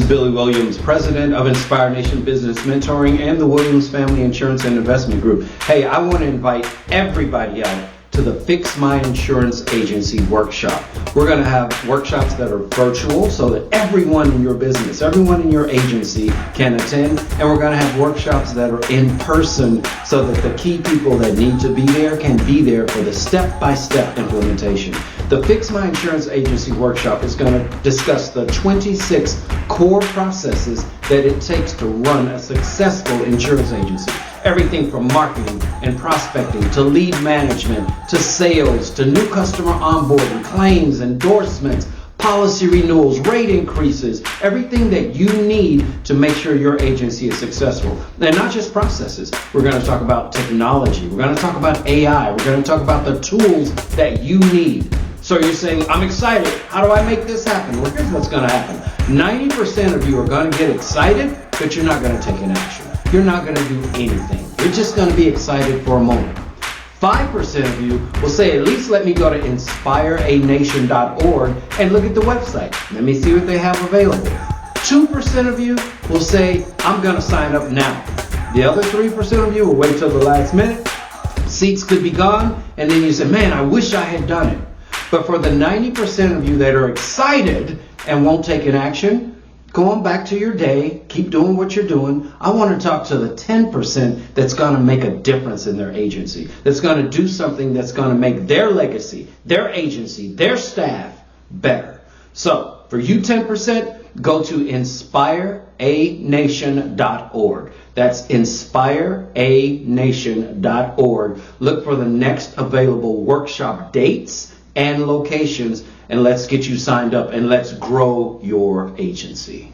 is Billy Williams, president of Inspire Nation Business Mentoring and the Williams Family Insurance and Investment Group. Hey, I want to invite everybody out to the Fix My Insurance Agency workshop. We're going to have workshops that are virtual so that everyone in your business, everyone in your agency can attend. And we're going to have workshops that are in person so that the key people that need to be there can be there for the step-by-step implementation. The Fix My Insurance Agency workshop is going to discuss the 26 core processes that it takes to run a successful insurance agency. Everything from marketing and prospecting to lead management to sales to new customer onboarding, claims, endorsements, policy renewals, rate increases, everything that you need to make sure your agency is successful. And not just processes. We're going to talk about technology. We're going to talk about AI. We're going to talk about the tools that you need. So you're saying, I'm excited. How do I make this happen? Well, here's what's going to happen. 90% of you are going to get excited, but you're not going to take an action. You're not going to do anything. You're just going to be excited for a moment. 5% of you will say, at least let me go to inspireanation.org and look at the website. Let me see what they have available. 2% of you will say, I'm going to sign up now. The other 3% of you will wait till the last minute. Seats could be gone. And then you say, man, I wish I had done it. But for the 90% of you that are excited and won't take an action, go on back to your day, keep doing what you're doing. I want to talk to the 10% that's going to make a difference in their agency, that's going to do something that's going to make their legacy, their agency, their staff better. So for you 10%, go to inspireanation.org. That's inspireanation.org. Look for the next available workshop dates and locations, and let's get you signed up and let's grow your agency.